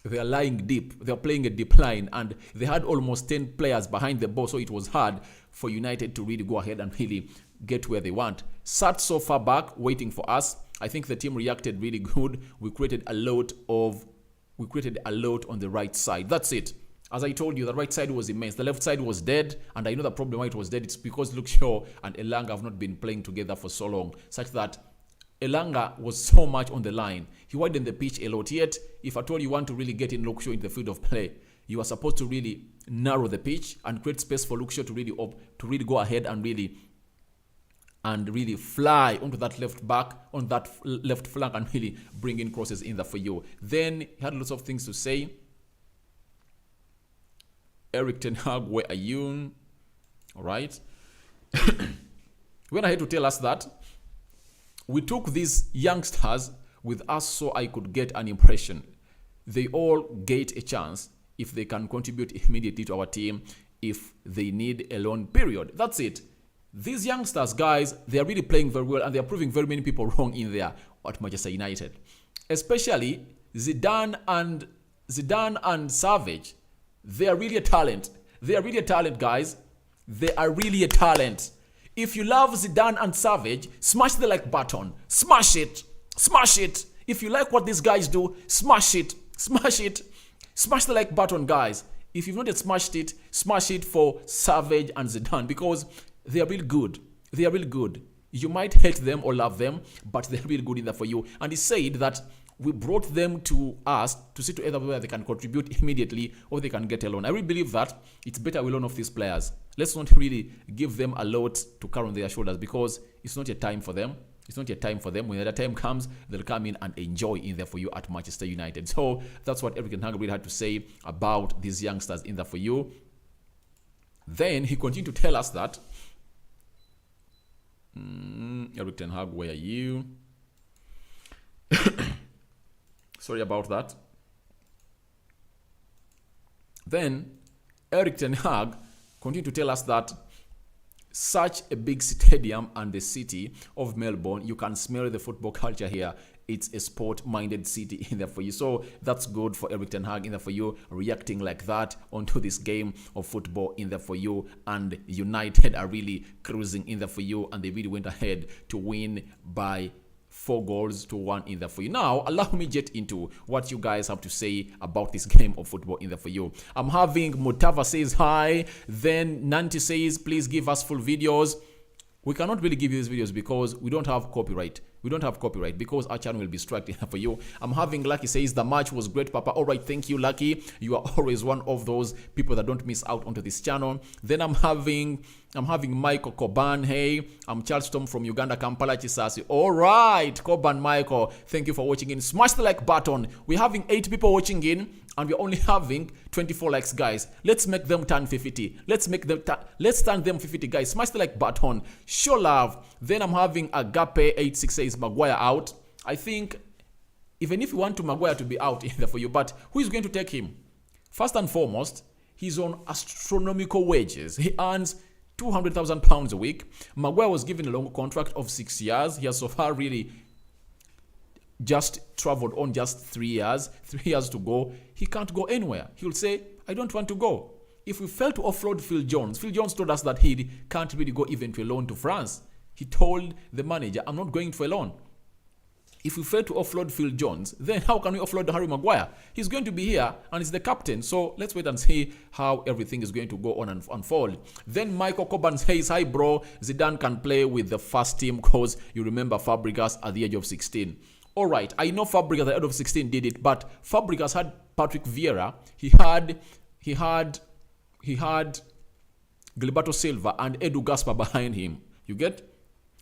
Speaker 1: They're lying deep. They're playing a deep line, and they had almost 10 players behind the ball, so it was hard for United to really go ahead and really get where they want. Sat so far back, waiting for us. I think the team reacted really good. We created a lot on the right side. That's it. As I told you, the right side was immense. The left side was dead, and I know the problem why it was dead. It's because Luke Shaw and Elanga have not been playing together for so long, such that Elanga was so much on the line. He widened the pitch a lot. Yet, if at all you want to really get in Luke Shaw in the field of play, you are supposed to really narrow the pitch and create space for Luke Shaw to really go ahead and really fly onto that left back, on that left flank, and really bring in crosses in there for you. Then he had lots of things to say. Erik ten Hag, where are you? All right. Went ahead to tell us that we took these youngsters with us so I could get an impression. They all get a chance if they can contribute immediately to our team, if they need a loan period. That's it. These youngsters, guys, they are really playing very well, and they are proving very many people wrong in there at Manchester United. Especially Zidane and Savage. They are really a talent. They are really a talent, guys. They are really a talent. If you love Zidane and Savage, smash the like button. Smash it. Smash it. If you like what these guys do, smash it. Smash it. Smash the like button, guys. If you've not yet smashed it, smash it for Savage and Zidane, because they are really good. They are really good. You might hate them or love them, but they're really good in there for you. And he said that we brought them to us to see to either whether they can contribute immediately or they can get a loan. I really believe that it's better we loan off these players. Let's not really give them a lot to carry on their shoulders, because it's not yet time for them. It's not yet time for them. When the time comes, they'll come in and enjoy in there for you at Manchester United. So that's what Erik ten Hag really had to say about these youngsters in there for you. Then he continued to tell us that Erik ten Hag, where are you? Sorry about that. Then Erik ten Hag continued to tell us that such a big stadium and the city of Melbourne, you can smell the football culture here. It's a sport-minded city in there for you. So that's good for Erik ten Hag in there for you, reacting like that onto this game of football in there for you. And United are really cruising in there for you, and they really went ahead to win by 4-1 in there for you. Now, allow me get into what you guys have to say about this game of football in there for you. I'm having Mutava says hi. Then Nanti says, please give us full videos. We cannot really give you these videos because we don't have copyright. We don't have copyright because our channel will be struck for you. I'm having Lucky says the match was great, Papa. All right, thank you, Lucky. You are always one of those people that don't miss out onto this channel. Then I'm having Michael Koban. Hey, I'm Charles Tom from Uganda, Kampala, Chisasi. All right, Koban Michael, thank you for watching in. Smash the like button. We're having 8 people watching in, and we're only having 24 likes, guys. Let's make them turn 50. Let's turn them 50, guys. Smash the like button. Show love. Then I'm having Agape 86 says Maguire out. I think even if you want to Maguire to be out in there for you, but who is going to take him? First and foremost, he's on astronomical wages. He earns £200,000 a week. Maguire was given a long contract of 6 years. He has so far really just traveled on just 3 years. 3 years to go. He can't go anywhere. He'll say, I don't want to go. If we fail to offload Phil Jones told us that he can't really go even to a loan to France. He told the manager, I'm not going to a loan. If we fail to offload Phil Jones, then how can we offload Harry Maguire? He's going to be here and he's the captain. So let's wait and see how everything is going to go on and unfold. Then Michael Coban says, hi bro, Zidane can play with the first team because you remember Fabregas at the age of 16. All right, I know Fabregas at the age of 16 did it, but Fabregas had Patrick Vieira. He had Gilberto Silva and Edu Gaspar behind him. You get?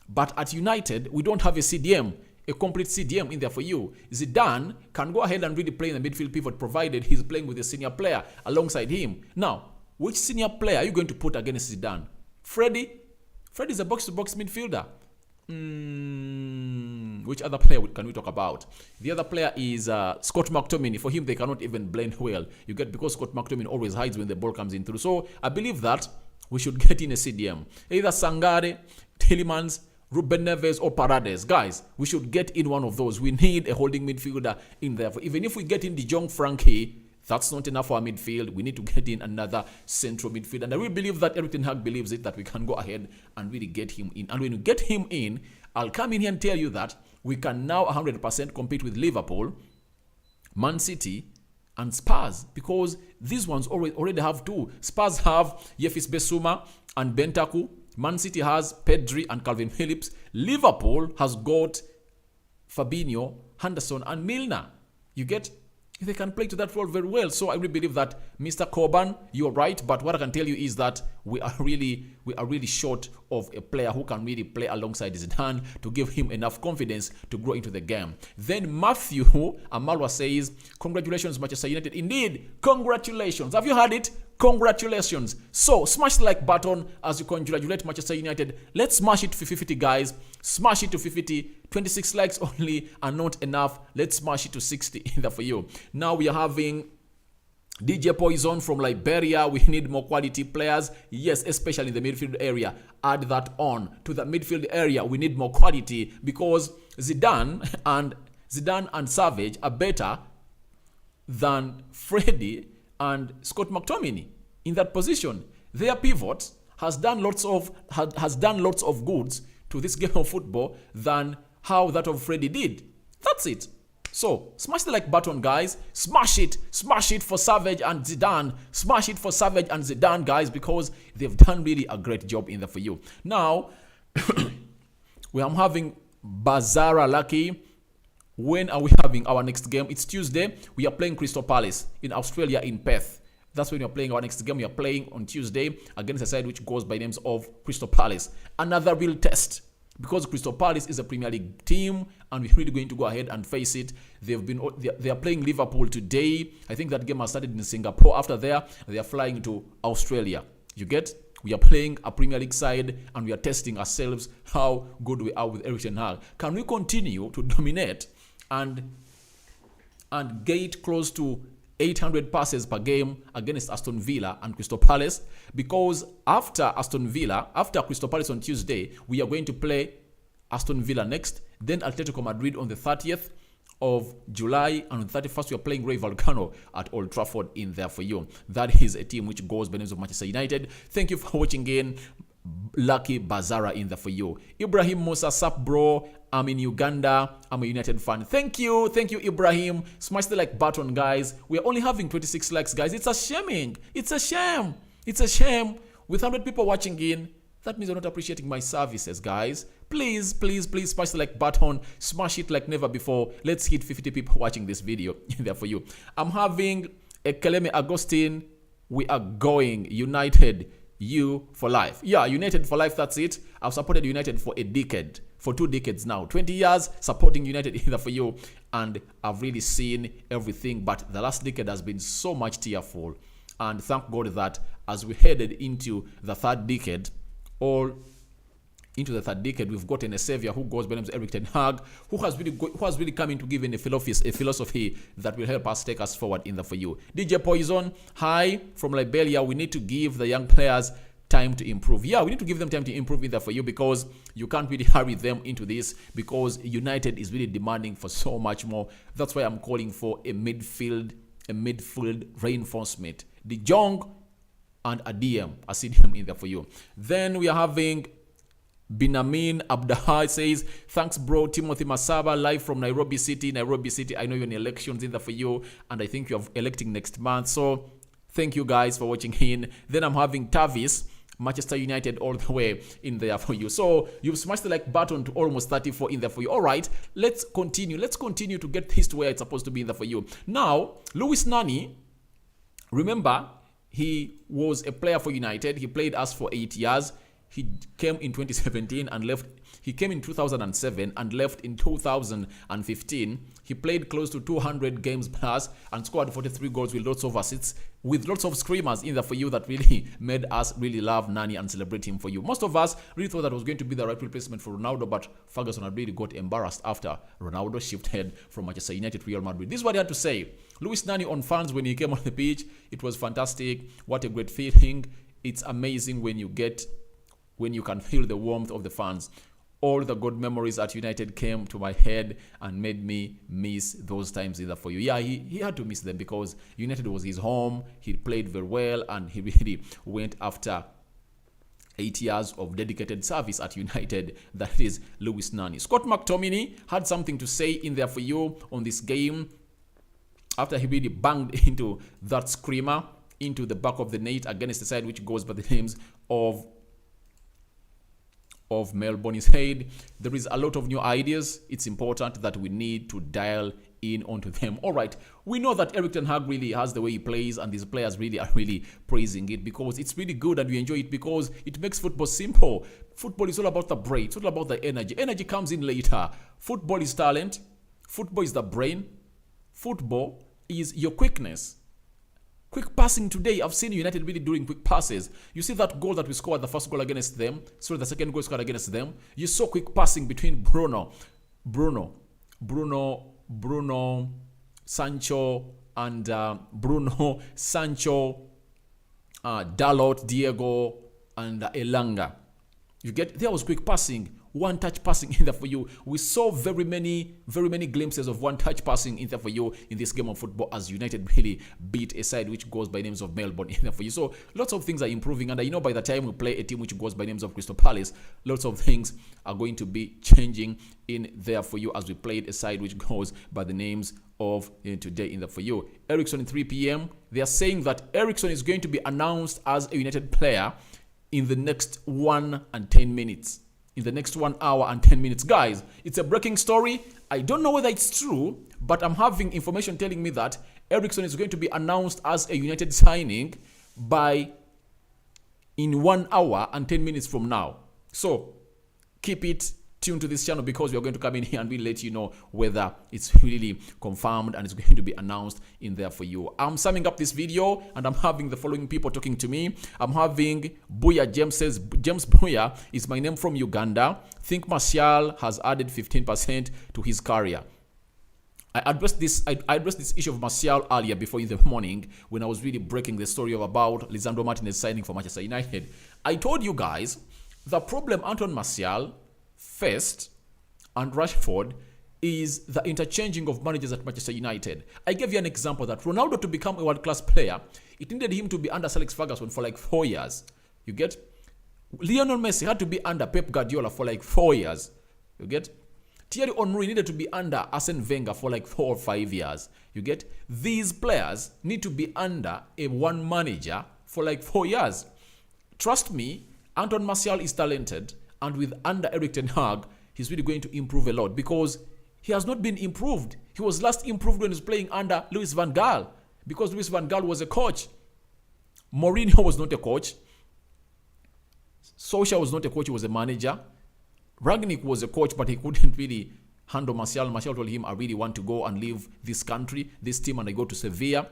Speaker 1: But at United, we don't have a CDM. A complete CDM in there for you. Zidane can go ahead and really play in the midfield pivot provided he's playing with a senior player alongside him. Now, which senior player are you going to put against Zidane? Freddy? Freddy's a box-to-box midfielder. Which other player can we talk about? The other player is Scott McTominay. For him, they cannot even blend well. You get, because Scott McTominay always hides when the ball comes in through. So I believe that we should get in a CDM. Either Sangare, Tielemans, Ruben Neves or Paredes. Guys, we should get in one of those. We need a holding midfielder in there. Even if we get in De Jong, Frankie, that's not enough for our midfield. We need to get in another central midfield. And I really believe that Erik ten Hag believes it, that we can go ahead and really get him in. And when you get him in, I'll come in here and tell you that we can now 100% compete with Liverpool, Man City, and Spurs. Because these ones already have two. Spurs have Yefis Besuma and Bentaku. Man City has Pedri and Calvin Phillips. Liverpool has got Fabinho, Henderson, and Milner. You get? They can play to that role very well. So I really believe that Mr. Coban, you're right. But what I can tell you is that we are really short of a player who can really play alongside Zidane to give him enough confidence to grow into the game. Then Matthew Amalwa says, congratulations, Manchester United. Indeed, congratulations. Have you heard it? Congratulations. So smash the like button as you congratulate Manchester United. Let's smash it to 50, guys. Smash it to 50. 26 likes only are not enough. Let's smash it to 60 in there for you. Now we are having DJ Poison from Liberia. We need more quality players. Yes, especially in the midfield area. Add that on to the midfield area. We need more quality because Zidane and Savage are better than Freddy and Scott McTominay in that position. Their pivot has done lots of goods to this game of football than how that of Freddy did. That's it. So smash the like button, guys. Smash it for Savage and Zidane. Smash it for Savage and Zidane, guys, because they've done really a great job in there for you. Now we are having Bazara Lucky. When are we having our next game? It's Tuesday. We are playing Crystal Palace in Australia in Perth. That's when we are playing our next game. We are playing on Tuesday against a side which goes by names of Crystal Palace. Another real test because Crystal Palace is a Premier League team and we're really going to go ahead and face it. They are playing Liverpool today. I think that game has started in Singapore. After there, they are flying to Australia. You get? We are playing a Premier League side and we are testing ourselves how good we are with Erik ten Hag. Can we continue to dominate and get close to 800 passes per game against Aston Villa and Crystal Palace? Because after Crystal Palace on Tuesday, we are going to play Aston Villa next, then Atletico Madrid on the 30th of July, and on the 31st we are playing Rayo Vallecano at Old Trafford in there for you. That is a team which goes by the names of Manchester United. Thank you for watching in. Lucky Bazara in there for you. Ibrahim Musa, sup bro? I'm in Uganda. I'm a United fan. Thank you Ibrahim. Smash the like button, guys. We are only having 26 likes, guys. It's a shame. It's a shame. With 100 people watching in, that means you're not appreciating my services, guys. Please smash the like button. Smash it like never before. Let's hit 50 people watching this video in there for you. I'm having a Keleme Agustin. We are going United. You for life. Yeah, United for life, that's it. I've supported United for a decade, for 2 decades now. 20 years supporting United either for you, and I've really seen everything, but the last decade has been so much tearful. And thank God that as we headed into the 3rd decade, all into the third decade, we've gotten a savior who goes by the name of Erik ten Hag, who has really come in to give in a philosophy that will help us take us forward in the For You. DJ Poison, hi from Liberia. We need to give the young players time to improve. Yeah, we need to give them time to improve in the For You, because you can't really hurry them into this, because United is really demanding for so much more. That's why I'm calling for a midfield reinforcement. De Jong and a DM, a CDM in there for you. Then we are having Binamin Abdahai says, thanks bro. Timothy Masaba live from Nairobi City. I know you're in elections in there for you, and I think you're electing next month. So thank you guys for watching in. Then I'm having Tavis, Manchester United all the way in there for you. So you've smashed the like button to almost 34 in there for you. All right, let's continue to get this to where it's supposed to be in there for you. Now, Lewis Nani, remember, he was a player for United. He played us for 8 years. He came in 2017 and left. He came in 2007 and left in 2015. He played close to 200 games plus and scored 43 goals with lots of assists, with lots of screamers in there for you that really made us really love Nani and celebrate him for you. Most of us really thought that was going to be the right replacement for Ronaldo, but Ferguson had really got embarrassed after Ronaldo shifted from Manchester United to Real Madrid. This is what he had to say. Lewis Nani on fans when he came on the pitch. It was fantastic. What a great feeling. It's amazing when you can feel the warmth of the fans. All the good memories at United came to my head and made me miss those times either for you. Yeah, he had to miss them because United was his home. He played very well and he really went after 8 years of dedicated service at United. That is Lewis Nani. Scott McTominay had something to say in there for you on this game after he really banged into that screamer into the back of the net against the side which goes by the names of Melbourne. He said there is a lot of new ideas. It's important that we need to dial in onto them. All right, we know that Erik ten Hag really has the way he plays, and these players really are really praising it because it's really good and we enjoy it because it makes football simple. Football is all about the brain. It's all about the energy. Energy comes in later. Football is talent. Football is the brain. Football is your quickness. Quick passing today, I've seen United really doing quick passes. You see that goal that we scored, the first goal against them, so the second goal scored against them. You saw quick passing between Bruno, Sancho, and Dalot, Diego, and Elanga. You get, there was quick passing. One-touch passing in there for you. We saw very many glimpses of one-touch passing in there for you in this game of football as United really beat a side which goes by names of Melbourne in there for you. So lots of things are improving, and I know by the time we play a team which goes by names of Crystal Palace, lots of things are going to be changing in there for you as we played a side which goes by the names of today in there for you. Ericsson in 3 p.m. They are saying that Ericsson is going to be announced as a United player in the next 1 and 10 minutes. In the next 1 hour and 10 minutes. Guys, it's a breaking story. I don't know whether it's true, but I'm having information telling me that Ericsson is going to be announced as a United signing in 1 hour and 10 minutes from now. So keep it tuned to this channel because we are going to come in here and we'll let you know whether it's really confirmed and it's going to be announced in there for you. I'm summing up this video and I'm having the following people talking to me. I'm having Buya James says, James Buya is my name from Uganda. Think Martial has added 15% to his career. I addressed this issue of Martial earlier before in the morning when I was really breaking the story about Lisandro Martinez signing for Manchester United. I told you guys the problem Antoine Martial faced and Rashford is the interchanging of managers at Manchester United. I gave you an example that Ronaldo, to become a world-class player, it needed him to be under Alex Ferguson for like 4 years. You get? Lionel Messi had to be under Pep Guardiola for like 4 years. You get? Thierry Henry needed to be under Arsene Wenger for like 4 or 5 years. You get? These players need to be under a one manager for like 4 years. Trust me, Antoine Martial is talented. And with under Erik ten Hag, he's really going to improve a lot because he has not been improved. He was last improved when he was playing under Louis van Gaal because Louis van Gaal was a coach. Mourinho was not a coach. Solskjaer was not a coach, he was a manager. Rangnick was a coach, but he couldn't really handle Martial. Martial told him, I really want to go and leave this country, this team, and I go to Sevilla.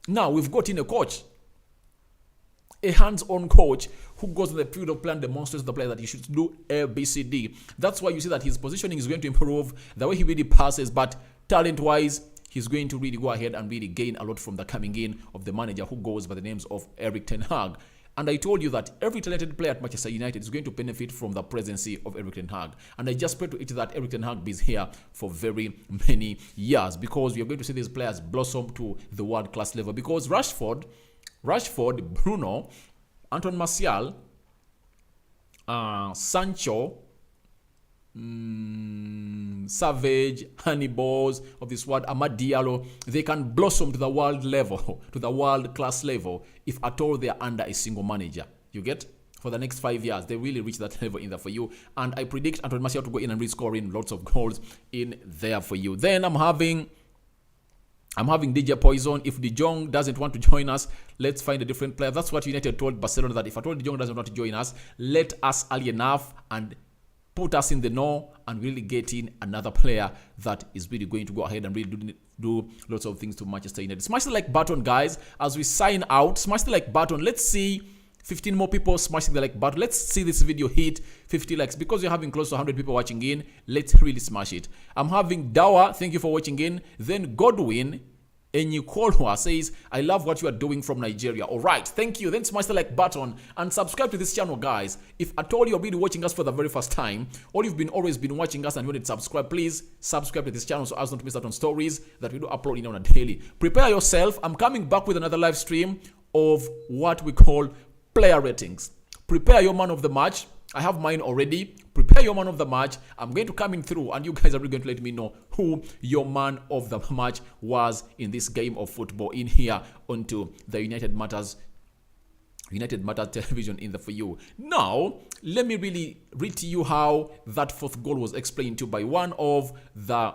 Speaker 1: Now, we've got in a coach. A hands-on coach who goes to the field of play and demonstrates to the player that you should do A, B, C, D. That's why you see that his positioning is going to improve, the way he really passes, but talent-wise, he's going to really go ahead and really gain a lot from the coming in of the manager who goes by the names of Erik ten Hag. And I told you that every talented player at Manchester United is going to benefit from the presence of Erik ten Hag. And I just pray to it that Erik ten Hag be here for very many years, because we are going to see these players blossom to the world-class level. Because Rashford, Bruno, Anton Martial, Sancho, Savage, Hanniballs of this world, Amad Diallo, they can blossom to the world level, to the world-class level, if at all they are under a single manager. You get? For the next 5 years, they really reach that level in there for you. And I predict Anton Martial to go in and re-scoring lots of goals in there for you. Then I'm having DJ Poison. If De Jong doesn't want to join us, let's find a different player. That's what United told Barcelona, that if at all De Jong doesn't want to join us, let us early enough and put us in the know and really get in another player that is really going to go ahead and really do lots of things to Manchester United. Smash the like button, guys, as we sign out. Smash the like button. Let's see 15 more people smashing the like button. Let's see this video hit 50 likes. Because you're having close to 100 people watching in, let's really smash it. I'm having Dawa, thank you for watching in. Then Godwin Enyikolwa says, I love what you are doing from Nigeria. All right, thank you. Then smash the like button and subscribe to this channel, guys. If at all you're really watching us for the very first time, or you've always been watching us and you want to subscribe, please subscribe to this channel so as not to miss out on stories that we do upload on a daily. Prepare yourself. I'm coming back with another live stream of what we call player ratings. Prepare your man of the match. I have mine already. Prepare your man of the match. I'm going to come in through and you guys are really going to let me know who your man of the match was in this game of football in here onto the United Matters television in the for you. Now, let me really read to you how that fourth goal was explained to by one of the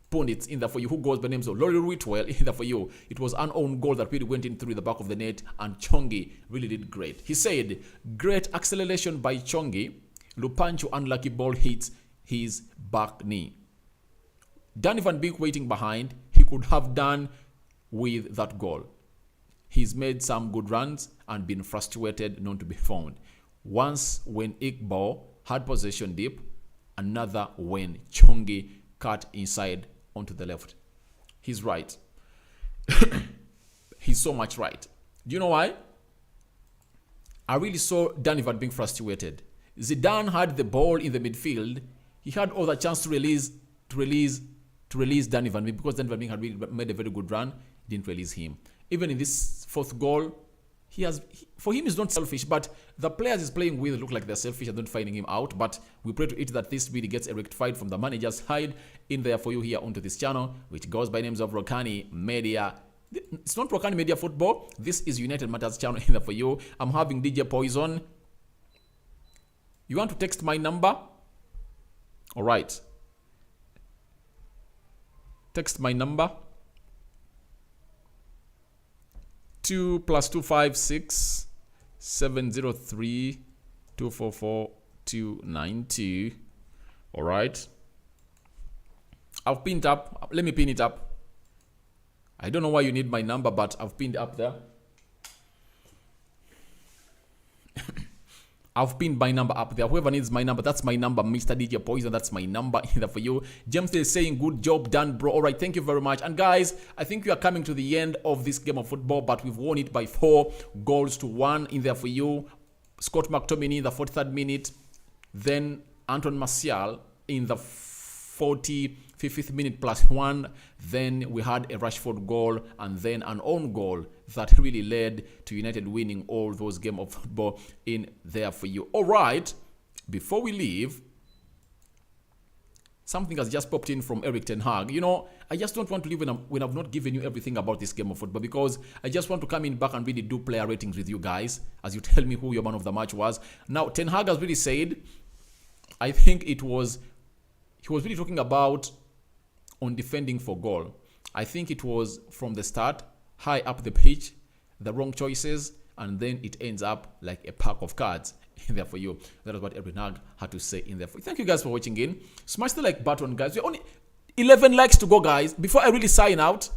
Speaker 1: pundits in the for you who goes by the names of Laurie Whitwell in the for you. It was an own goal that really went in through the back of the net, and Chongi really did great. He said, great acceleration by Chongi. Lupancho unlucky ball hits his back knee. Danny Van Beek waiting behind. He could have done with that goal. He's made some good runs and been frustrated not to be found. Once when Iqbal had possession deep, another when Chongi cut inside onto the left. He's right. He's so much right. Do you know why? I really saw Danny Van Beek frustrated. Zidane had the ball in the midfield. He had all the chance to release Danny Van Beek, because Danny Van Beek had really made a very good run. He didn't release him. Even in this fourth goal, for him, it's not selfish, but the players he's playing with look like they're selfish and not finding him out. But we pray to it that this really gets rectified from the manager's side in there for you here onto this channel, which goes by names of Rokani Media. It's not Rokani Media Football. This is United Matters channel in there for you. I'm having DJ Poison. You want to text my number? All right. Text my number. 2 + 256 703 244 292. All right. I've pinned up. Let me pin it up. I don't know why you need my number, but I've pinned up there. I've pinned my number up there. Whoever needs my number, that's my number. Mr. DJ Poison, that's my number in there for you. James is saying, good job done, bro. All right, thank you very much. And guys, I think we are coming to the end of this game of football, but we've won it by 4-1 in there for you. Scott McTominay in the 43rd minute. Then Anton Martial in the 45th minute +1. Then we had a Rashford goal and then an own goal that really led to United winning all those games of football in there for you. All right, before we leave, something has just popped in from Erik ten Hag. You know, I just don't want to leave when I've not given you everything about this game of football, because I just want to come in back and really do player ratings with you guys as you tell me who your man of the match was. Now, Ten Hag has really said, I think he was really talking about on defending for goal. I think it was from the start, high up the pitch, the wrong choices, and then it ends up like a pack of cards in there for you. That is what Erik ten Hag had to say in there for you. Thank you guys for watching in. Smash the like button, guys. We're only 11 likes to go, guys. Before I really sign out,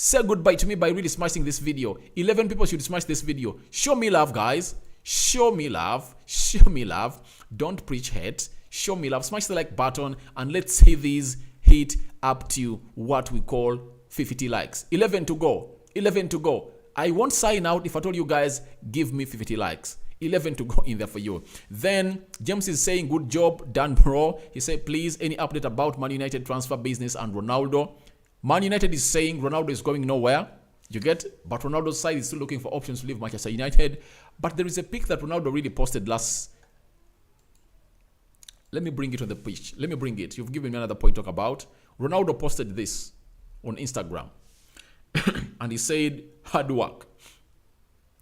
Speaker 1: Say goodbye to me by really smashing this video. 11 people should smash this video. Show me love, guys. Show me love. Show me love. Don't preach hate. Show me love. Smash the like button and let's see these hit up to what we call 50 likes. 11 to go. 11 to go. I won't sign out if I told you guys give me 50 likes. 11 to go in there for you. Then James is saying good job done, bro. He said please any update about Man United transfer business and Ronaldo. Man United is saying Ronaldo is going nowhere. You get? But Ronaldo's side is still looking for options to leave Manchester United. But there is a pic that Ronaldo really posted last. Let me bring it on the pitch. Let me bring it. You've given me another point to talk about. Ronaldo posted this on Instagram. And he said hard work.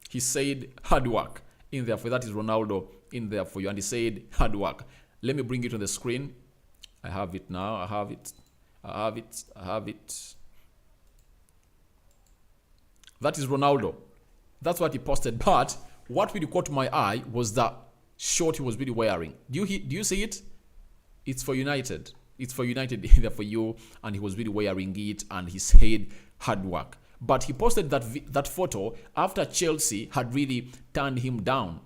Speaker 1: He said hard work in there for you. That is Ronaldo in there for you. And he said hard work. Let me bring it on the screen. I have it now. I have it. That is Ronaldo. That's what he posted. But what really caught my eye was that short he was really wearing. Do you see it? It's for United. It's for United there for you. And he was really wearing it. And he said hard work. But he posted that photo after Chelsea had really turned him down.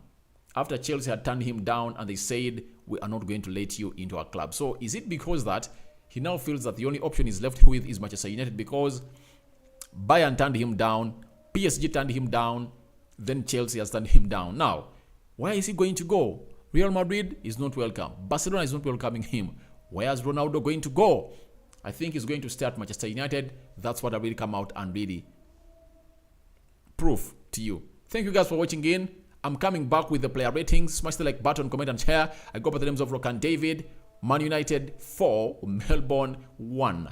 Speaker 1: After Chelsea had turned him down and they said, we are not going to let you into our club. So is it because that he now feels that the only option he's left with is Manchester United because Bayern turned him down, PSG turned him down, then Chelsea has turned him down. Now, where is he going to go? Real Madrid is not welcome. Barcelona is not welcoming him. Where is Ronaldo going to go? I think he's going to stay at Manchester United. That's what I really come out and really prove to you. Thank you guys for watching in. I'm coming back with the player ratings. Smash the like button, comment and share. I go by the names of Rock and David. Man United 4, Melbourne 1.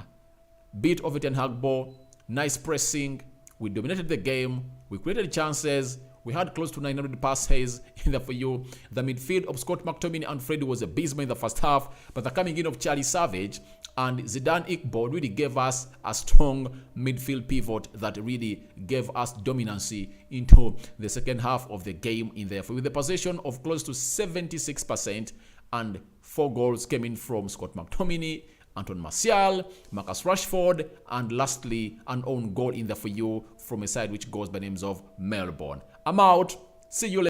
Speaker 1: Beat over Ten Hag ball. Nice pressing. We dominated the game. We created chances. We had close to 900 passes in there for you. The midfield of Scott McTominay and Freddie was a beast in the first half. But the coming in of Charlie Savage and Zidane Iqbal really gave us a strong midfield pivot that really gave us dominancy into the second half of the game in there. With the possession of close to 76% and 4 goals came in from Scott McTominay, Anton Martial, Marcus Rashford, and lastly, an own goal in there for you from a side which goes by names of Melbourne. I'm out. See you later.